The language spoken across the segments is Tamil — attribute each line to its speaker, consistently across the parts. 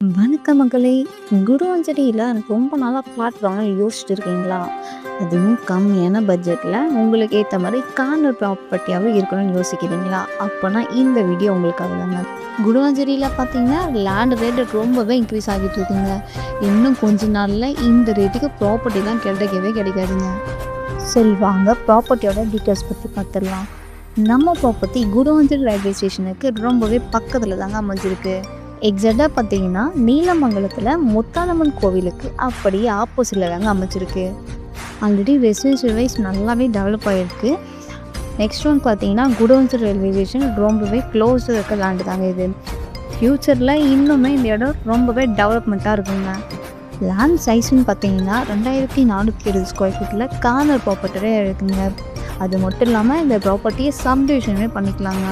Speaker 1: வணக்கம் மகளே. குருவஞ்சடியில் ரொம்ப நாளாக பிளாட் வாங்கணும்னு யோசிச்சுட்டு இருக்கீங்களா? அதுவும் கம்மியான பட்ஜெட்டில் உங்களுக்கு ஏற்ற மாதிரி கார்னர் ப்ராப்பர்ட்டியாகவே இருக்கணும்னு யோசிக்கிறீங்களா? அப்போனா இந்த வீடியோ உங்களுக்காக தாங்க. குருவஞ்சடியில் பார்த்தீங்கன்னா லேண்ட் ரேட்டு ரொம்பவே இன்க்ரீஸ் ஆகிட்டு இருக்குங்க. இன்னும் கொஞ்ச நாளில் இந்த ரேட்டுக்கு ப்ராப்பர்ட்டிலாம் கிடைக்கவே கிடைக்காதுங்க. சரி வாங்க ப்ராப்பர்ட்டியோட டீட்டெயில்ஸ் பற்றி பார்த்துடலாம். நம்ம ப்ராப்பர்ட்டி குருவஞ்சடி ரயில்வே ஸ்டேஷனுக்கு ரொம்பவே பக்கத்தில் தாங்க அமைஞ்சிருக்கு. எக்ஸாக்டாக பார்த்தீங்கன்னா நீலமங்கலத்தில் முத்தாலம்மன் கோவிலுக்கு அப்படியே ஆப்போசிட்டில் தாங்க அமைச்சிருக்கு. ஆல்ரெடி ரெசிடென்ஷியல் வைஸ் நல்லாவே டெவலப் ஆகிருக்கு. நெக்ஸ்ட் ஒன் பார்த்தீங்கன்னா குடோன்சர் ரயில்வே ஸ்டேஷன் ரொம்பவே க்ளோஸில் இருக்க லேண்டு தாங்க இது. ஃப்யூச்சரில் இன்னுமே இந்த இடம் ரொம்பவே டெவலப்மெண்ட்டாக இருக்குங்க. லேண்ட் சைஸ்ன்னு பார்த்தீங்கன்னா 2420 ஸ்கொயர் ஃபீட்டில் கார்னர் ப்ராப்பர்ட்டியே இருக்குங்க. அது மட்டும் இல்லாமல் இந்த ப்ராப்பர்ட்டியை சப்டிவிஷனுமே பண்ணிக்கலாங்க.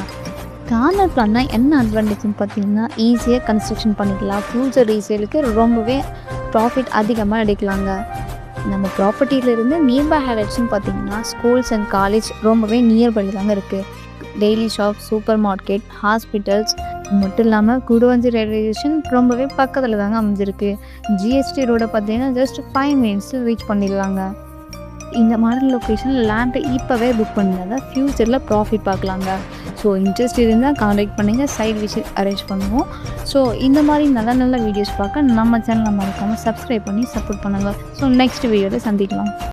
Speaker 1: கார்னர் பிளான்னா என்ன அட்வான்டேஜ்னு பார்த்தீங்கன்னா ஈஸியாக கன்ஸ்ட்ரக்ஷன் பண்ணிக்கலாம். ஃப்யூச்சர் ரீசேலுக்கு ரொம்பவே ப்ராஃபிட் அதிகமாக எடுக்கலாங்க. நம்ம ப்ராப்பர்ட்டியிலேருந்து நியர்பை ஹைலைட்ஸ்னு பார்த்தீங்கன்னா ஸ்கூல்ஸ் அண்ட் காலேஜ் ரொம்பவே நியர்பை தாங்க இருக்குது. Daily shop, super market, hospitals மட்டும் இல்லாமல் குருவஞ்சி ரயில்வே ஸ்டேஷன் ரொம்பவே பக்கத்தில் தாங்க அமைஞ்சிருக்கு. ஜிஎஸ்டி ரோடை பார்த்தீங்கன்னா ஜஸ்ட் 5 மினிட்ஸில் ரீச் பண்ணிடலாங்க. இந்த மாதிரி லொக்கேஷனில் லேண்டை இப்போவே புக் பண்ணிங்கன்னா ஃப்யூச்சரில் ப்ராஃபிட் பார்க்கலாங்க. ஸோ இன்ட்ரெஸ்ட் இருந்தால் கான்டாக்ட் பண்ணுங்கள், சைட் விசிட் அரேஞ்ச் பண்ணுவோம். ஸோ இந்த மாதிரி நல்ல நல்ல வீடியோஸ் பார்க்க நம்ம சேனலை மறக்காமல் சப்ஸ்கிரைப் பண்ணி சப்போர்ட் பண்ணுங்கள். ஸோ நெக்ஸ்ட் வீடியோவில் சந்திக்கலாம்.